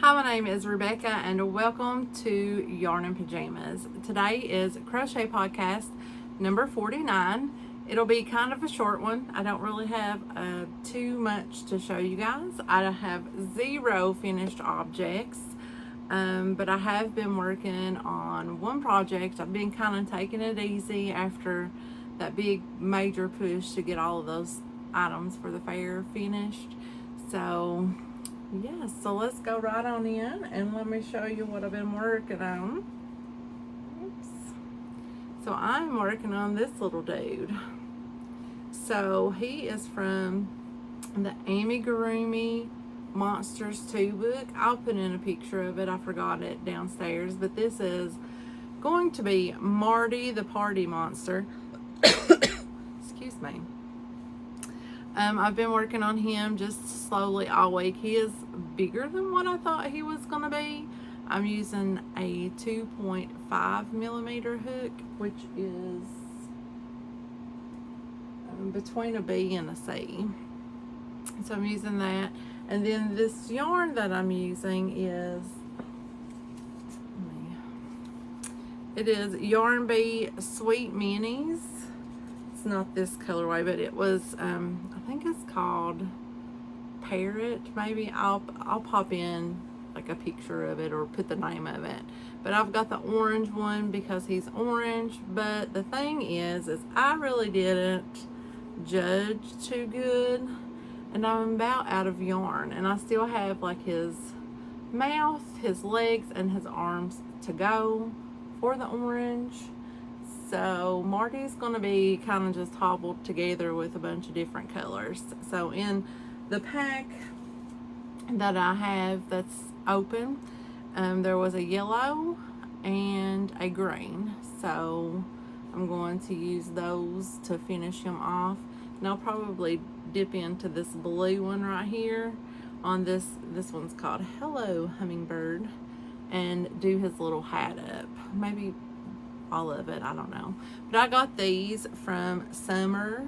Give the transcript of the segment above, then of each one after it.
Hi, my name is Rebecca and welcome to Yarn and Pajamas. Today is Crochet Podcast number 49. It'll be kind of a short one. I don't really have too much to show you guys. I have 0 finished objects, but I have been working on one project. I've been kind of taking it easy after that big major push to get all of those items for the fair finished. So yes, so let's go right on in and let me show you what I've been working on. Oops. So I'm working on this little dude. So he is from the Amigurumi Monsters 2 book. I'll put in a picture of it. I forgot it downstairs, but this is going to be Marty the party monster. Excuse me. I've been working on him just slowly all week. He is bigger than what I thought he was going to be. I'm using a 2.5 millimeter hook, which is between a B and a C. So I'm using that. And then this yarn that I'm using is, it is Yarn Bee Sweet Minis. It's not this colorway, but it was, I think it's called Parrot, maybe. I'll pop in like a picture of it or put the name of it. But I've got the orange one because he's orange. But the thing is I really didn't judge too good, and I'm about out of yarn, and I still have like his mouth, his legs, and his arms to go for the orange. So Marty's going to be kind of just hobbled together with a bunch of different colors. So in the pack that I have that's open, there was a yellow and a green. So I'm going to use those to finish him off. And I'll probably dip into this blue one right here on this one's called Hello Hummingbird, and do his little hat up. Maybe all of it, I don't know. But I got these from Summer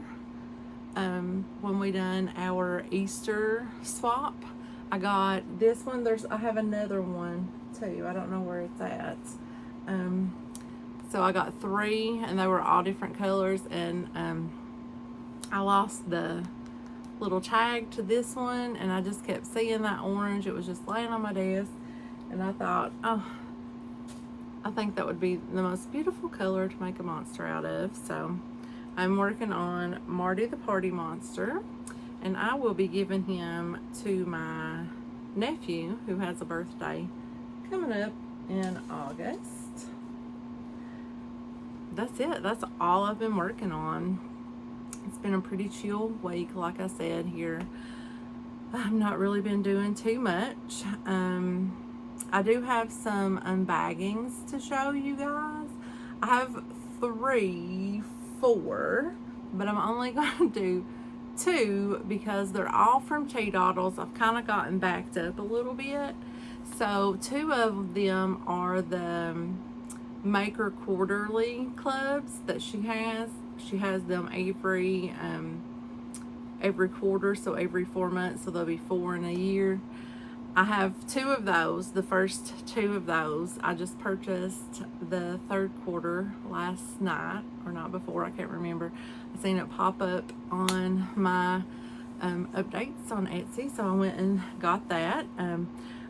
when we done our Easter swap. I got this one. I have another one too. I don't know where it's at. So I got 3, and they were all different colors, and I lost the little tag to this one, and I just kept seeing that orange. It was just laying on my desk, and I thought, oh, I think that would be the most beautiful color to make a monster out of. So I'm working on Marty the Party Monster, and I will be giving him to my nephew who has a birthday coming up in August. That's it. That's all I've been working on. It's been a pretty chill week, like I said here. I've not really been doing too much. I do have some unbaggings to show you guys. I have 4, but I'm only going to do 2 because they're all from Cheedoddles. I've kind of gotten backed up a little bit. So 2 of them are the Maker Quarterly clubs that she has. She has them every quarter, so every 4 months, so there'll be 4 in a year. I have 2 of those. The first 2 of those I just purchased the 3rd quarter last night, or not before, I can't remember. I seen it pop up on my updates on Etsy, so I went and got that.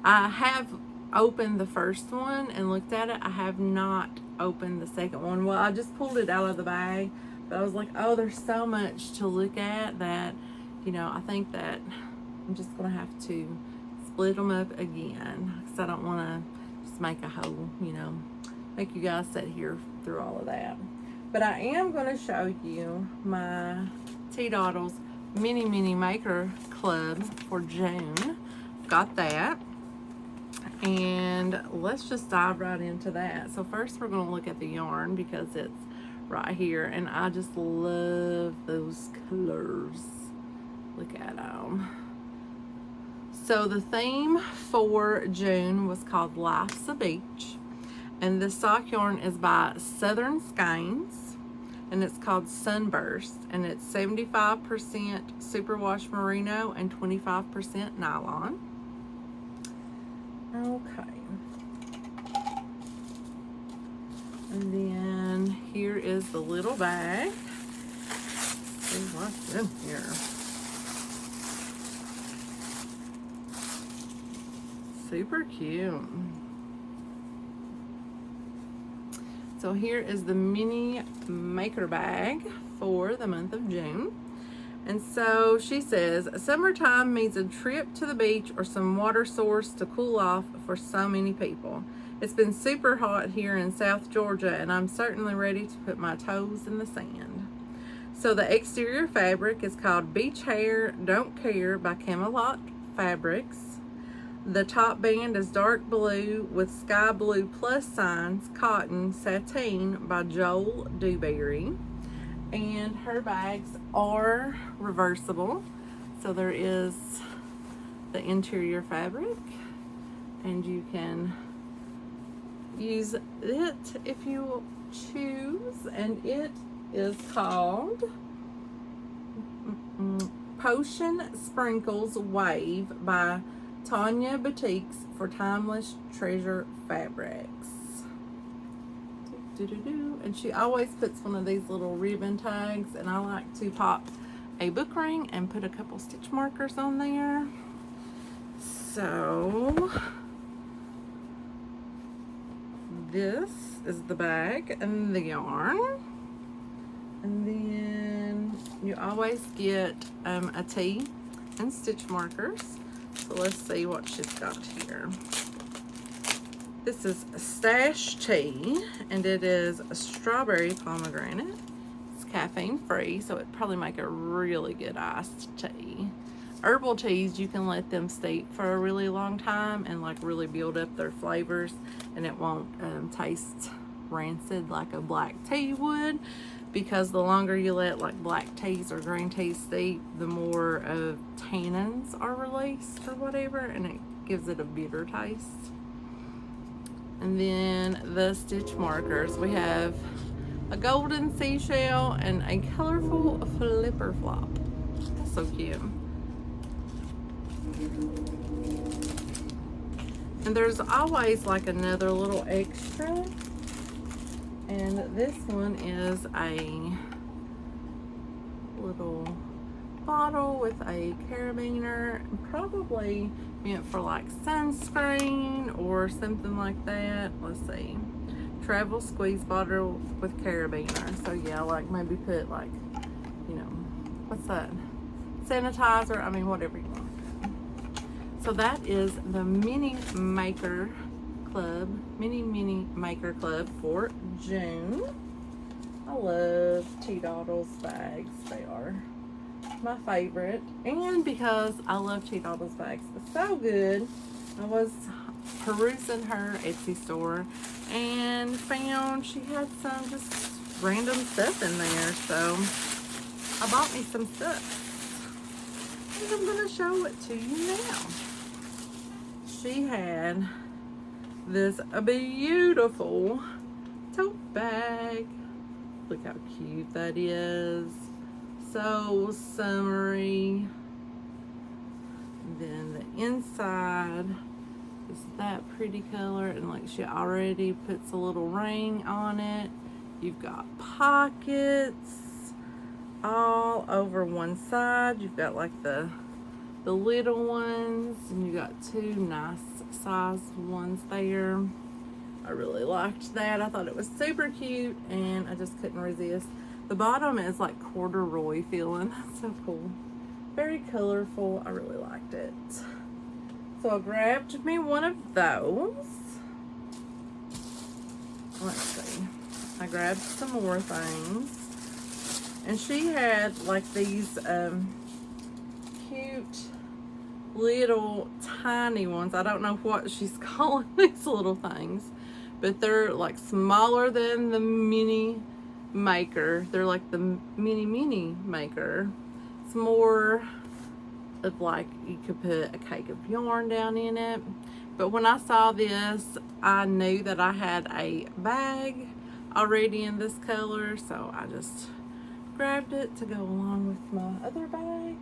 I have opened the first one and looked at it. I have not opened the second one. Well, I just pulled it out of the bag, but I was like, oh, there's so much to look at that, I think that I'm just gonna have to split them up again, because I don't want to just make a whole, make you guys sit here through all of that. But I am going to show you my Cheedoddles Mini Maker Club for June. Got that. And let's just dive right into that. So first we're going to look at the yarn because it's right here, and I just love those colors. Look at them. So the theme for June was called Life's a Beach, and the sock yarn is by Southern Skeins, and it's called Sunburst, and it's 75% superwash merino and 25% nylon. Okay. And then here is the little bag. Let's see what's in here. Super cute. So here is the mini maker bag for the month of June. And so she says, summertime means a trip to the beach or some water source to cool off for so many people. It's been super hot here in South Georgia, and I'm certainly ready to put my toes in the sand. So the exterior fabric is called Beach Hair Don't Care by Kimmell Fabrics. The top band is dark blue with sky blue plus signs, cotton, sateen by Joel Dewberry. And her bags are reversible. So there is the interior fabric, and you can use it if you choose. And it is called Potion Sprinkles Wave by Tanya Boutiques for Timeless Treasure Fabrics. And she always puts one of these little ribbon tags, and I like to pop a book ring and put a couple stitch markers on there. So this is the bag and the yarn, and then you always get a tee and stitch markers. So let's see what she's got here. This is Stash Tea, and it is a strawberry pomegranate. It's caffeine free, so it'd probably make a really good iced tea. Herbal teas, you can let them steep for a really long time and like really build up their flavors, and it won't taste rancid like a black tea would, because the longer you let like black teas or green teas steep, the more of tannins are released or whatever, and it gives it a bitter taste. And then the stitch markers, we have a golden seashell and a colorful flipper flop. That's so cute. And there's always like another little extra, and this one is a little bottle with a carabiner, probably meant for like sunscreen or something like that. Let's see, travel squeeze bottle with carabiner. So yeah, like maybe put like, you know, what's that, sanitizer, I mean whatever you want. So that is the mini maker club for June. I love T-Doddle's bags. They are my favorite, and because I love T-Doddle's bags, it's so good, I was perusing her Etsy store and found she had some just random stuff in there, so I bought me some stuff, and I'm gonna show it to you now. She had this beautiful tote bag. Look how cute that is. So summery. Then the inside is that pretty color, and like she already puts a little ring on it. You've got pockets all over one side. You've got like the little ones, and you got two nice sized ones there. I really liked that. I thought it was super cute, and I just couldn't resist. The bottom is like corduroy feeling. That's so cool. Very colorful. I really liked it. So I grabbed me one of those. Let's see. I grabbed some more things. And she had like these cute little tiny ones. I don't know what she's calling these little things, but they're like smaller than the mini maker. They're like the mini maker. It's more of like you could put a cake of yarn down in it. But when I saw this, I knew that I had a bag already in this color, so I just grabbed it to go along with my other bag.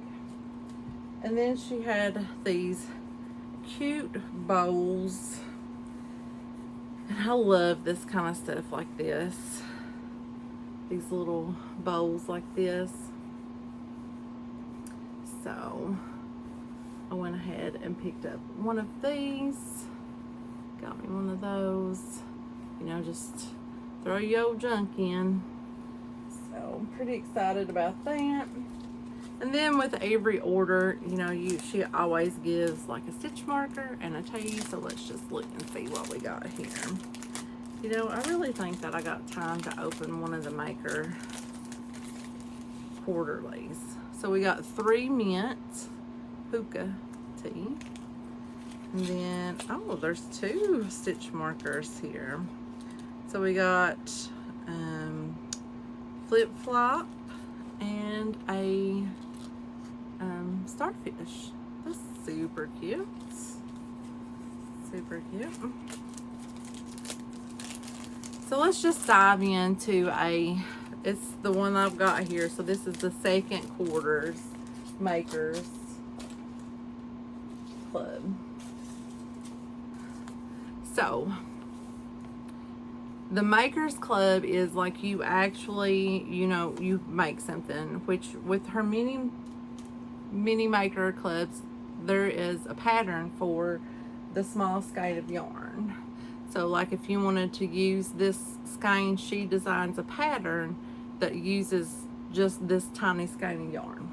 And then she had these cute bowls. And I love this kind of stuff like this. These little bowls like this. So I went ahead and picked up one of these. Got me one of those. You know, just throw your old junk in. So I'm pretty excited about that. And then with every order, you know, she always gives like a stitch marker and a tee. So let's just look and see what we got here. You know, I really think that I got time to open one of the Maker quarterlies. So we got 3 mint puka tee. And then, oh, there's 2 stitch markers here. So we got flip flop and a starfish. That's super cute. Super cute. So let's just dive into it's the one I've got here. So this is the second quarters Makers Club. So the Makers Club is like you actually, you know, you make something, which with her mini maker clubs, there is a pattern for the small skein of yarn. So like if you wanted to use this skein, she designs a pattern that uses just this tiny skein of yarn.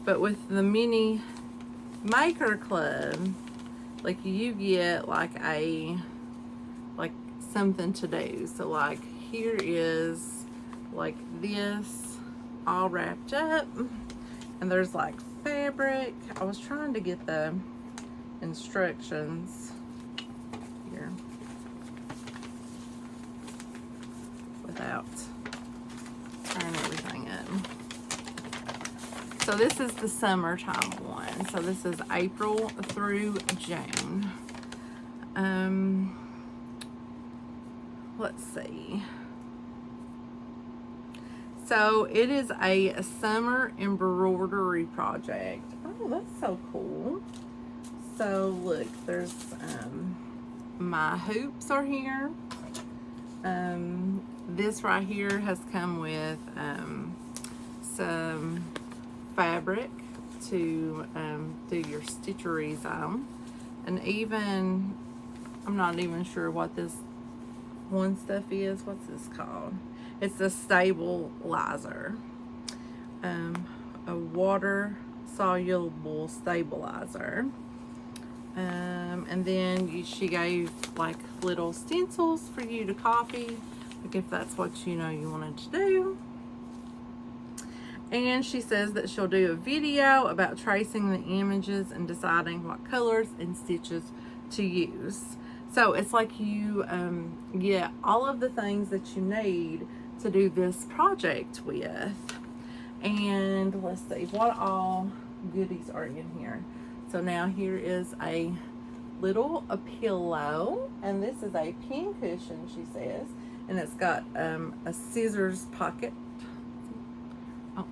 But with the mini maker club, like you get like something to do. So like here is like this all wrapped up, and there's like fabric. I was trying to get the instructions here without tearing everything in. So this is the summertime one. So this is April through June. Let's see. So it is a summer embroidery project. Oh, that's so cool. So look, there's my hoops are here. This right here has come with some fabric to do your stitcheries on, and even I'm not even sure what this one stuff is. What's this called? It's a stabilizer, a water soluble stabilizer. And then she gave like little stencils for you to copy, like if that's what you know you wanted to do. And she says that she'll do a video about tracing the images and deciding what colors and stitches to use. So it's like you get all of the things that you need to do this project with. And let's see what all goodies are in here. So now here is a pillow, and this is a pin cushion, she says, and it's got a scissors pocket. Oh,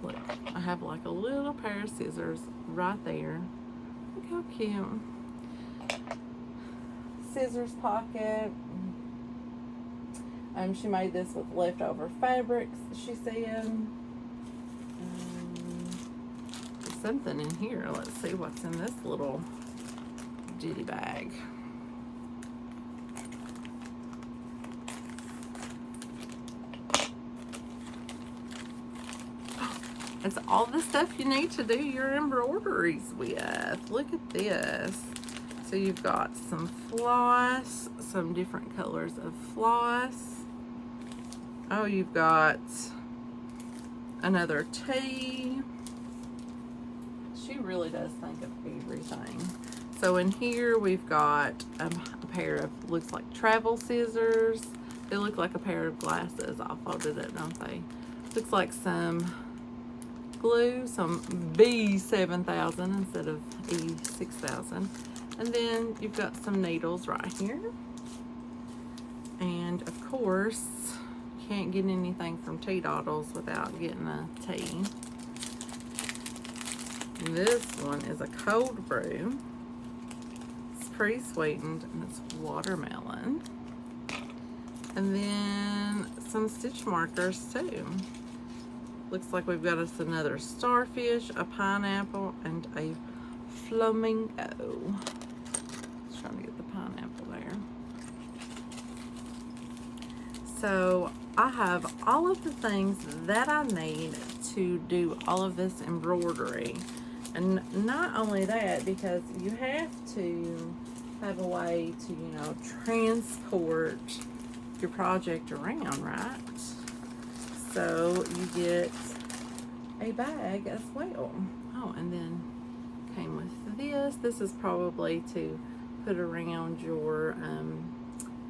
look, I have like a little pair of scissors right there. Look how cute. Scissors pocket. She made this with leftover fabrics, she said. There's something in here. Let's see what's in this little ditty bag. It's all the stuff you need to do your embroideries with. Look at this. So you've got some floss, some different colors of floss. Oh, you've got another tee. She really does think of everything. So in here we've got a pair of, looks like travel scissors. They look like a pair of glasses. I folded it, don't they? Looks like some glue, some B7000 instead of E6000. And then you've got some needles right here. And of course, you can't get anything from T-Doddles without getting a tea. This one is a cold brew. pre-sweetened, and it's watermelon. And then some stitch markers too. Looks like we've got us another starfish, a pineapple, and a flamingo. Just trying to get the pineapple there. So I have all of the things that I need to do all of this embroidery. And not only that, because you have to have a way to, you know, transport your project around, right? So you get a bag as well. Oh, and then came with this. This is probably to put around your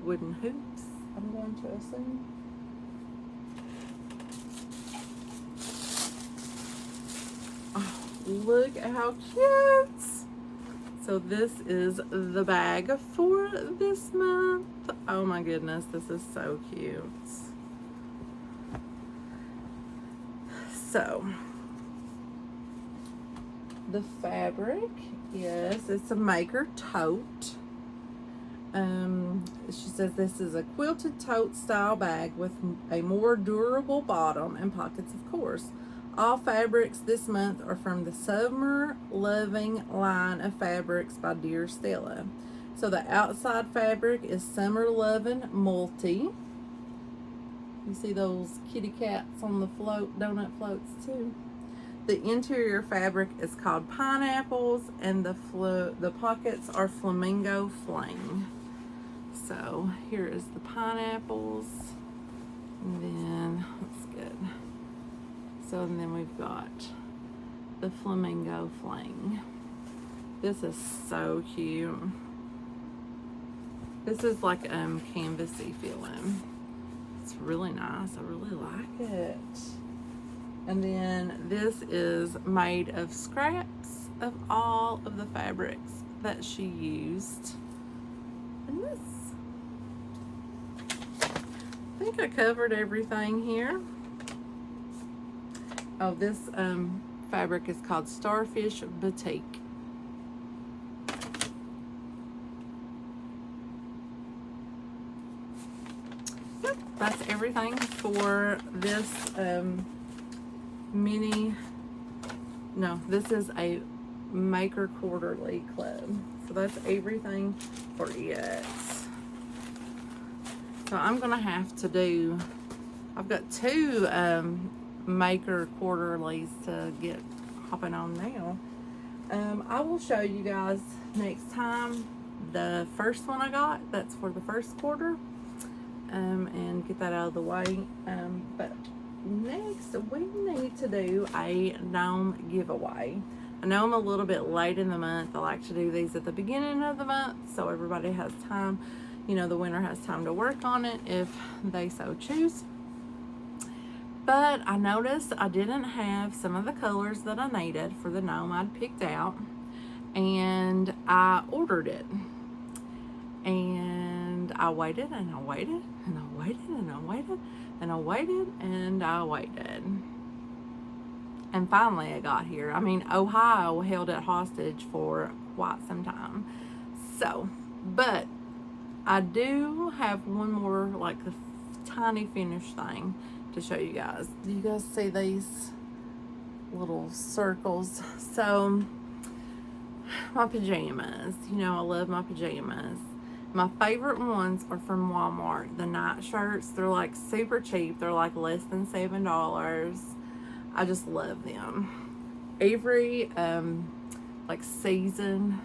wooden hoops, I'm going to assume. Oh, look how cute. So this is the bag for this month. Oh my goodness, this is so cute. So the fabric is, it's a maker tote. She says this is a quilted tote style bag with a more durable bottom and pockets, of course. All fabrics this month are from the Summer Loving line of fabrics by Dear Stella. So the outside fabric is Summer Loving Multi. You see those kitty cats on the float, donut floats too. The interior fabric is called Pineapples, and the pockets are Flamingo Fling. So here is the pineapples, and then that's good. So and then we've got the Flamingo Fling. This is so cute. This is like canvasy feeling. It's really nice. I really like it. And then this is made of scraps of all of the fabrics that she used in this. I think I covered everything here. Oh, this fabric is called Starfish Batik. Yep, that's everything for this this is a Maker Quarterly Club. So that's everything for it. So I'm gonna have to do, I've got two Maker Quarterlies to get hopping on now. I will show you guys next time the first one I got, that's for the first quarter, and get that out of the way. But next we need to do a Gnome giveaway. I know I'm a little bit late in the month. I like to do these at the beginning of the month so everybody has time, you know, the winner has time to work on it if they so choose. But I noticed I didn't have some of the colors that I needed for the gnome I'd picked out, and I ordered it. And I waited and I waited and I waited and I waited and I waited and I waited. And finally it got here. I mean, Ohio held it hostage for quite some time. So, but I do have one more, like a tiny finished thing to show you guys. Do you guys see these little circles? So, my pajamas. You know, I love my pajamas. My favorite ones are from Walmart. The night shirts, they're like super cheap. They're like less than $7. I just love them. Every like season,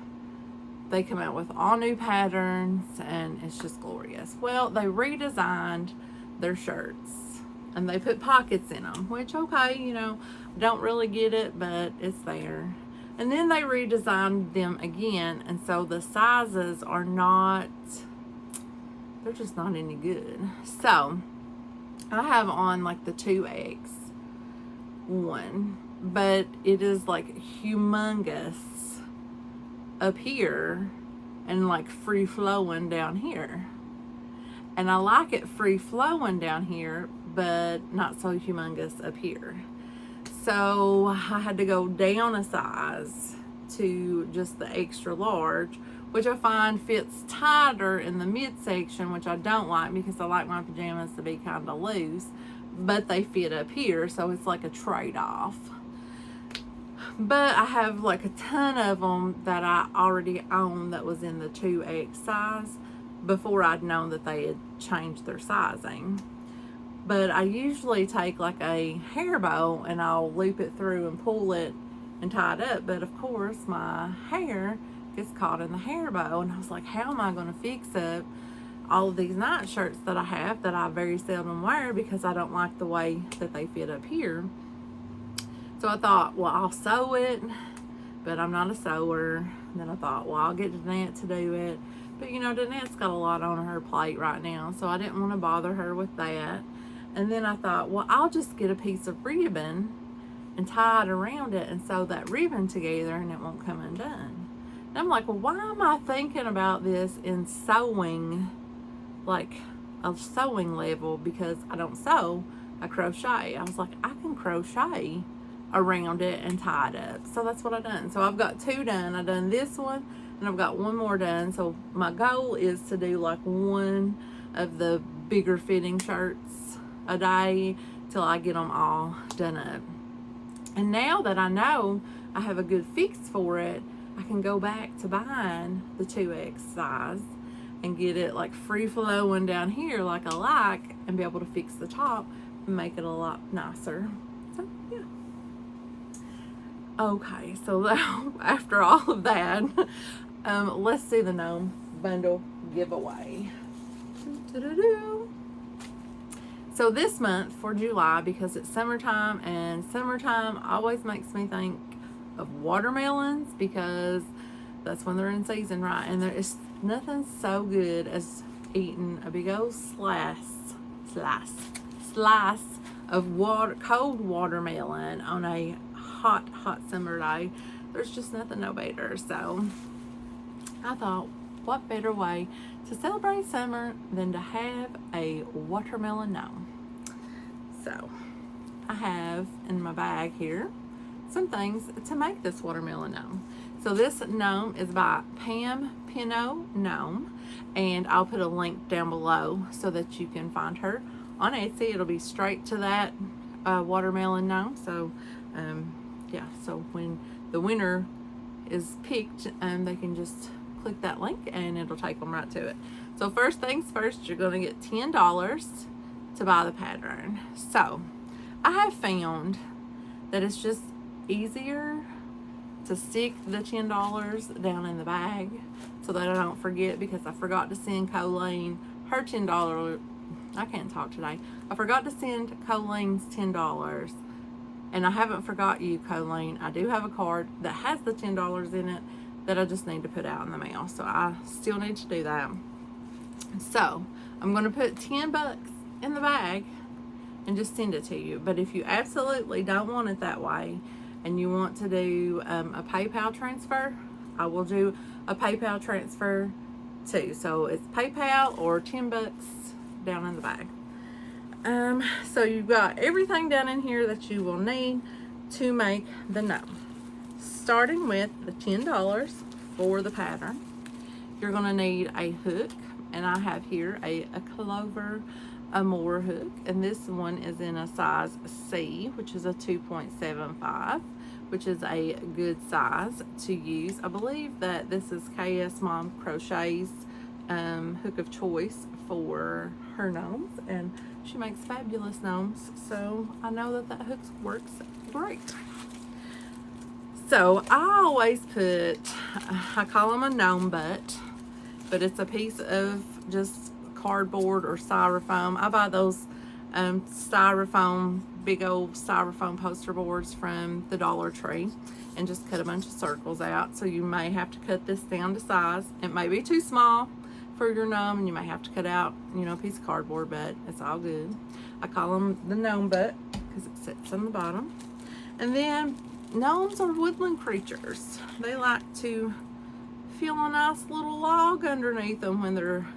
they come out with all new patterns and it's just glorious. Well, they redesigned their shirts and they put pockets in them, which, okay, you know, don't really get it, but it's there. And then they redesigned them again, and so the sizes are not, they're just not any good. So I have on like the 2X one, but it is like humongous up here and like free flowing down here. And I like it free flowing down here, but not so humongous up here. So I had to go down a size to just the extra large, which I find fits tighter in the midsection, which I don't like because I like my pajamas to be kind of loose, but they fit up here, so it's like a trade-off. But I have like a ton of them that I already own that was in the 2X size before I'd known that they had changed their sizing. But I usually take like a hair bow and I'll loop it through and pull it and tie it up. But of course my hair gets caught in the hair bow, and I was like, how am I going to fix up all of these night shirts that I have that I very seldom wear because I don't like the way that they fit up here. So I thought, well, I'll sew it, but I'm not a sewer. Then I thought, well, I'll get Danette to do it. But you know, Danette's got a lot on her plate right now, so I didn't want to bother her with that. And then I thought, well, I'll just get a piece of ribbon and tie it around it and sew that ribbon together and it won't come undone. And I'm like, well, why am I thinking about this in sewing, like a sewing level? Because I don't sew, I crochet. I was like, I can crochet around it and tie it up. So that's what I done. So I've got 2 done. I've done this one and I've got 1 more done. So my goal is to do like 1 of the bigger fitting shirts a day till I get them all done up. And now that I know I have a good fix for it, I can go back to buying the 2X size and get it like free flowing down here like I like, and be able to fix the top and make it a lot nicer. So yeah. Okay, so after all of that, let's see the Gnome bundle giveaway. So this month for July, because it's summertime, and summertime always makes me think of watermelons because that's when they're in season, right? And there is nothing so good as eating a big old slice of cold watermelon on a hot summer day. There's just nothing no better. So I thought, what better way to celebrate summer than to have a watermelon gnome? So I have in my bag here some things to make this watermelon gnome. So this gnome is by Pam Gnome, and I'll put a link down below so that you can find her on Etsy. It'll be straight to that watermelon gnome. So yeah, so when the winner is picked, they can just click that link and it'll take them right to it. So first things first, you're going to get $10 to buy the pattern. So I have found that it's just easier to stick the $10 down in the bag so that I don't forget, because I forgot to send Colleen her $10. I can't talk today. I forgot to send Colleen's $10, and I haven't forgot you, Colleen. I do have a card that has the $10 in it that I just need to put out in the mail, so I still need to do that. So I'm going to put $10 in the bag and just send it to you. But if you absolutely don't want it that way and you want to do a PayPal transfer, I will do a PayPal transfer too. So it's PayPal or $10 down in the bag. So you've got everything down in here that you will need to make the gnome. Starting with the $10 for the pattern, you're going to need a hook, and I have here a Clover Amore hook, and this one is in a size C, which is a 2.75, which is a good size to use. I believe that this is KS Mom Crochet's hook of choice for her gnomes, and she makes fabulous gnomes, so I know that that hook works great. So I always put, I call them a gnome butt, but it's a piece of just cardboard or styrofoam. I buy those styrofoam, big old styrofoam poster boards from the Dollar Tree, and just cut a bunch of circles out. So you may have to cut this down to size. It may be too small for your gnome, and you may have to cut out, you know, a piece of cardboard, but it's all good. I call them the gnome butt because it sits on the bottom. And then gnomes are woodland creatures. They like to feel a nice little log underneath them when they're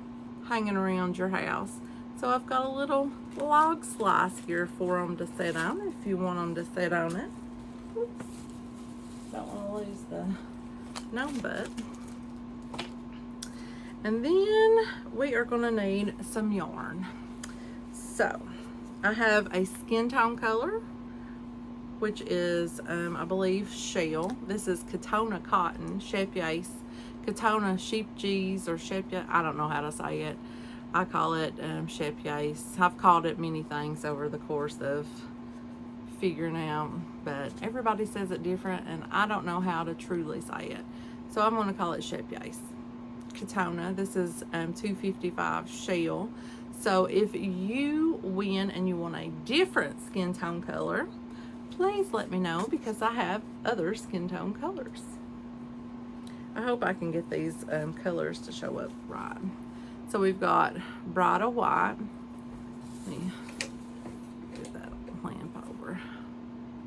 hanging around your house. So I've got a little log slice here for them to sit on if you want them to sit on it. Oops. Don't want to lose the gnome butt. And then we are going to need some yarn. So I have a skin tone color, which is, I believe, shell. This is Katona cotton, Shepiace, Katona sheep cheese, or Shepia. I don't know how to say it. I call it Shepiace. I've called it many things over the course of figuring out, but everybody says it different, and I don't know how to truly say it. So I'm going to call it Shepiace. Katona. This is 255 shell. So if you win and you want a different skin tone color, please let me know, because I have other skin tone colors. I hope I can get these colors to show up right. So we've got Bridal White. Let me get that lamp over.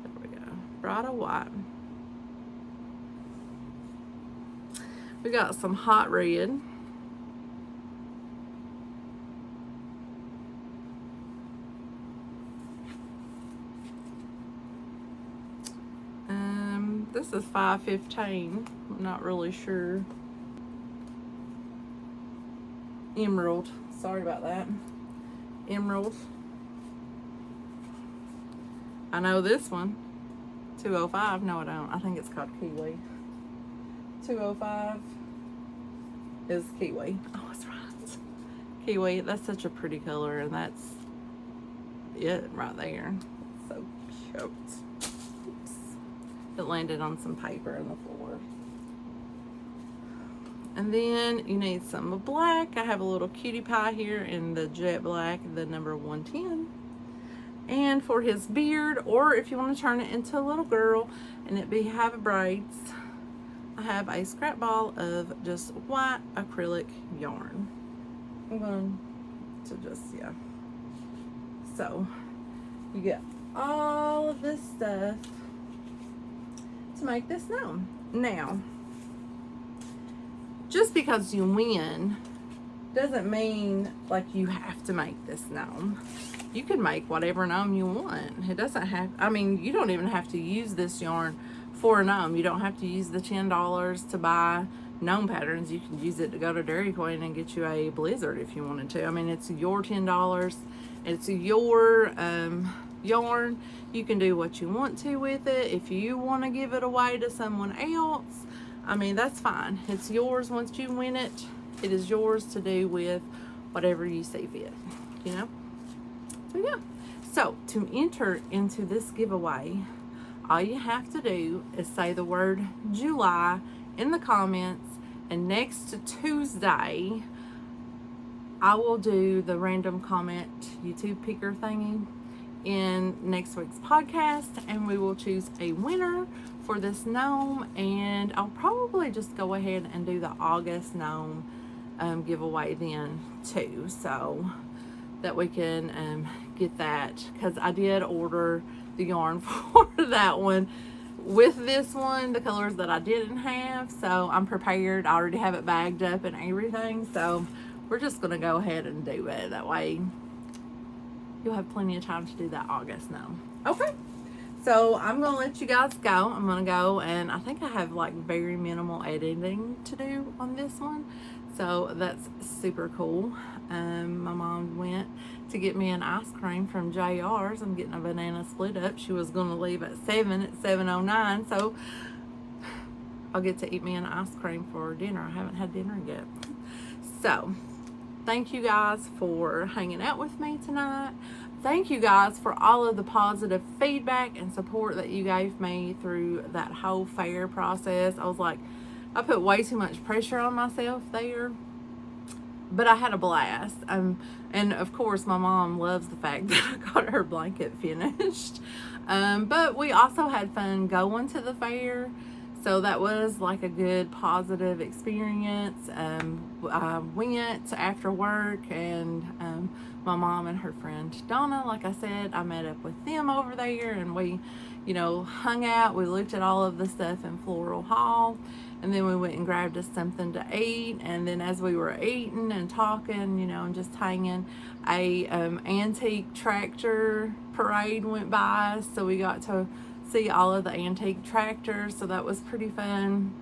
There we go. Bridal White. We got some Hot Red. This is 515. I'm not really sure. Emerald. Sorry about that. Emerald. I know this one. 205. No, I don't. I think it's called Kiwi. 205 is Kiwi. Oh, that's right. Kiwi. That's such a pretty color, and that's it right there. So cute. Oops. It landed on some paper on the floor. And then you need some black. I have a little cutie pie here in the jet black, the number 110. And for his beard, or if you want to turn it into a little girl and it have braids, I have a scrap ball of just white acrylic yarn. I'm going to just, yeah. So you get all of this stuff to make this gnome. Now, just because you win doesn't mean like you have to make this gnome. You can make whatever gnome you want. It doesn't have, I mean, you don't even have to use this yarn for a gnome. You don't have to use the $10 to buy gnome patterns. You can use it to go to Dairy Queen and get you a blizzard if you wanted to. I mean, it's your $10. It's your yarn. You can do what you want to with it. If you want to give it away to someone else, I mean, that's fine. It's yours. Once you win it, it is yours to do with whatever you see fit, you know? So yeah. So to enter into this giveaway, all you have to do is say the word July in the comments, and next Tuesday I will do the random comment YouTube picker thingy in next week's podcast, and we will choose a winner for this gnome. And I'll probably just go ahead and do the August gnome giveaway then too, so that we can get that, because I did order the yarn for that one with this one, the colors that I didn't have, so I'm prepared. I already have it bagged up and everything, so we're just gonna go ahead and do it. That way you'll have plenty of time to do that August now. Okay, so I'm gonna let you guys go. I'm gonna go, and I think I have like very minimal editing to do on this one, so that's super cool. My mom went to get me an ice cream from JR's. I'm getting a banana split up. She was gonna leave at 7 at 7:09, so I'll get to eat me an ice cream for dinner. I haven't had dinner yet. So thank you guys for hanging out with me tonight. Thank you guys for all of the positive feedback and support that you gave me through that whole fair process. I was like, I put way too much pressure on myself there, but I had a blast. And of course my mom loves the fact that I got her blanket finished. But we also had fun going to the fair. So that was like a good positive experience. I went after work, and my mom and her friend Donna, like I said, I met up with them over there, and we, you know, hung out. We looked at all of the stuff in Floral Hall, and then we went and grabbed us something to eat. And then as we were eating and talking, you know, and just hanging, a antique tractor parade went by us, so we got to see all of the antique tractors, so that was pretty fun.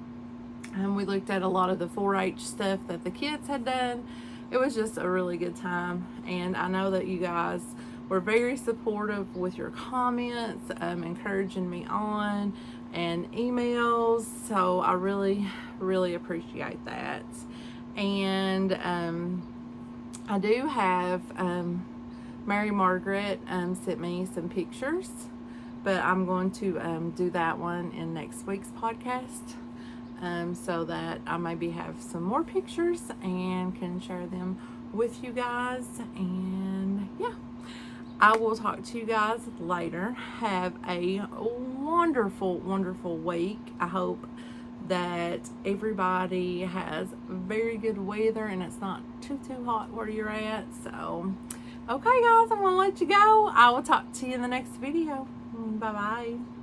and we looked at a lot of the 4-H stuff that the kids had done. It was just a really good time, and I know that you guys were very supportive with your comments, encouraging me on, and emails, so I really, really appreciate that. And I do have Mary Margaret sent me some pictures, but I'm going to do that one in next week's podcast, so that I maybe have some more pictures and can share them with you guys. And yeah, I will talk to you guys later. Have a wonderful, wonderful week. I hope that everybody has very good weather and it's not too hot where you're at. So, okay guys, I'm going to let you go. I will talk to you in the next video. Bye-bye.